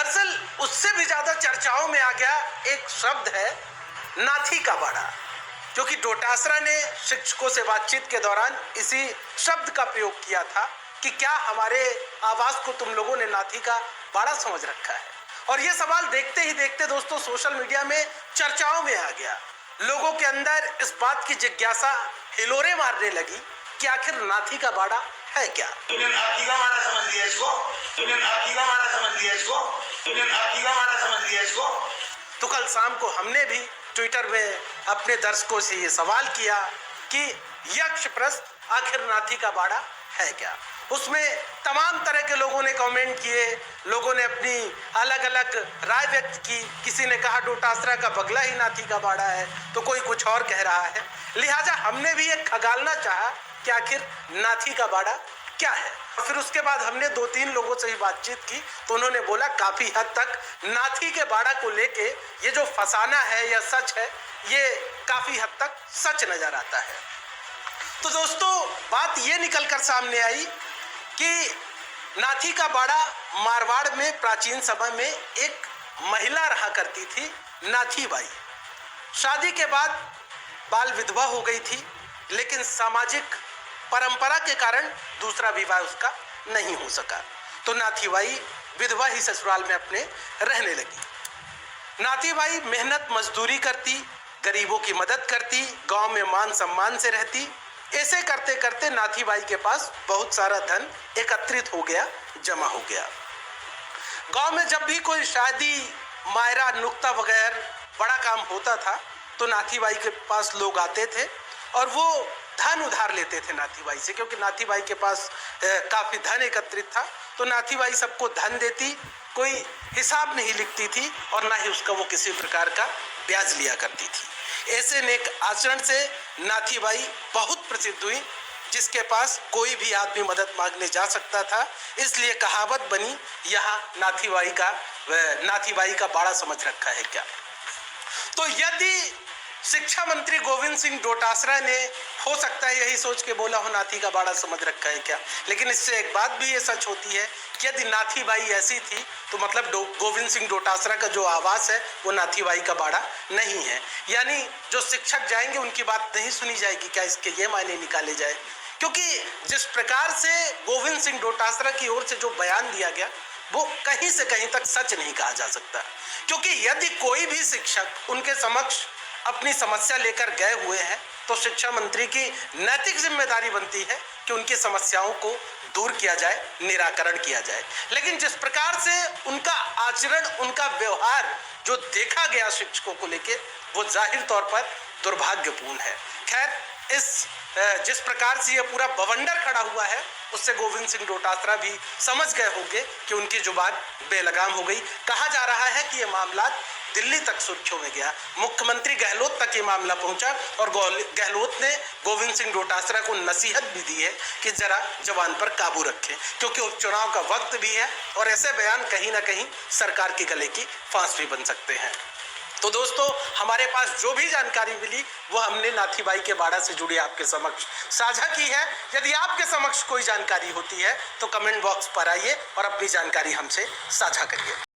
दरअसल उससे भी ज्यादा चर्चाओं में आ गया एक शब्द है नाथी का बाड़ा, जो कि डोटासरा ने शिक्षकों से बातचीत के दौरान इसी शब्द का प्रयोग किया था कि क्या हमारे आवाज को तुम लोगों ने नाथी का बाड़ा समझ रखा है। और ये सवाल देखते ही देखते दोस्तों सोशल मीडिया में चर्चाओं में आ गया। लोगों के अंदर इस बात की जिज्ञासा हिलोरे मारने लगी कि आखिर नाथी का बाड़ा है क्या। तुमने नाथी का बाड़ा समझ लिया इसको, तुमने नाथी का बाड़ा समझ लिया इसको, तुमने नाथी का बाड़ा समझ लिया इसको। तो कल शाम को हमने भी ट्विटर में अपने दर्शकों से ये सवाल किया कि यक्षप्रस्थ आखिर नाथी का बाड़ा है क्या। उसमें तमाम तरह के लोगों ने कमेंट किए, लोगों ने अपनी अलग अलग राय व्यक्त की। किसी ने कहा डोटासरा का बगला ही नाथी का बाड़ा है, तो कोई कुछ और कह रहा है। लिहाजा हमने भी ये खगालना चाहा कि आखिर नाथी का बाड़ा क्या है। और फिर उसके बाद हमने 2-3 लोगों से ही बातचीत की, तो उन्होंने बोला काफी हद तक नाथी के बाड़ा को लेके ये जो फसाना है या सच है, ये काफी हद तक सच नजर आता है। तो दोस्तों बात ये निकल कर सामने आई कि नाथी का बाड़ा मारवाड़ में प्राचीन समय में एक महिला रहा करती थी, नाथी बाई। शादी के बाद बाल विधवा हो गई थी, लेकिन सामाजिक परंपरा के कारण दूसरा विवाह उसका नहीं हो सका, तो नाथी बाई विधवा ही ससुराल में अपने रहने लगी। नाथी बाई मेहनत मजदूरी करती, गरीबों की मदद करती, गांव में मान सम्मान से रहती। ऐसे करते करते नाथी बाई के पास बहुत सारा धन एकत्रित हो गया, जमा हो गया। गांव में जब भी कोई शादी, मायरा, नुक्ता वगैरह बड़ा काम होता था, तो नाथी बाई के पास लोग आते थे और वो धन उधार लेते थे नाथी बाई से, क्योंकि नाथी बाई के पास काफी धन एकत्रित था। तो नाथी बाई सबको धन देती, कोई हिसाब नहीं लिखती थी और ना ही उसका वो किसी प्रकार का ब्याज लिया करती थी। ऐसे नेक आचरण से नाथी बाई बहुत प्रसिद्ध हुई, जिसके पास कोई भी आदमी मदद मांगने जा सकता था। इसलिए कहावत बनी, यहाँ नाथी बाई का बाड़ा समझ रखा है क्या। तो यदि शिक्षा मंत्री गोविंद सिंह डोटासरा ने हो सकता है यही सोच के बोला हो नाथी का बाड़ा समझ रखा है क्या, लेकिन इससे एक बात भी ये सच होती है कि यदि नाथी बाई ऐसी थी तो मतलब गोविंद सिंह डोटासरा का जो आवास है वो नाथी बाई का बाड़ा नहीं है। यानी जो शिक्षक जाएंगे उनकी बात नहीं सुनी जाएगी क्या, इसके ये मायने निकाले जाए। क्योंकि जिस प्रकार से गोविंद सिंह डोटासरा की ओर से जो बयान दिया गया वो कहीं से कहीं तक सच नहीं कहा जा सकता। क्योंकि यदि कोई भी शिक्षक उनके समक्ष अपनी समस्या लेकर गए हुए हैं, तो शिक्षा मंत्री की नैतिक जिम्मेदारी बनती है कि उनकी समस्याओं को दूर किया जाए, निराकरण किया जाए। लेकिन जिस प्रकार से उनका आचरण, उनका व्यवहार जो देखा गया शिक्षकों को लेके, वो जाहिर तौर पर दुर्भाग्यपूर्ण है। खैर, जिस प्रकार से ये पूरा बवंडर खड़ा हुआ है, उससे गोविंद सिंह डोटासरा भी समझ गए होंगे कि उनकी जुबान बेलगाम हो गई। कहा जा रहा है कि ये मामला दिल्ली तक सुर्खियों में गया, मुख्यमंत्री गहलोत तक ये मामला पहुंचा और गहलोत ने गोविंद सिंह डोटासरा को नसीहत भी दी है कि जरा जबान पर काबू रखें, क्योंकि उपचुनाव का वक्त भी है और ऐसे बयान कहीं ना कहीं सरकार के गले की फांस भी बन सकते हैं। तो दोस्तों हमारे पास जो भी जानकारी मिली वो हमने नाथी बाई के बाड़ा से जुड़ी आपके समक्ष साझा की है। यदि आपके समक्ष कोई जानकारी होती है तो कमेंट बॉक्स पर आइए और अपनी जानकारी हमसे साझा करिए।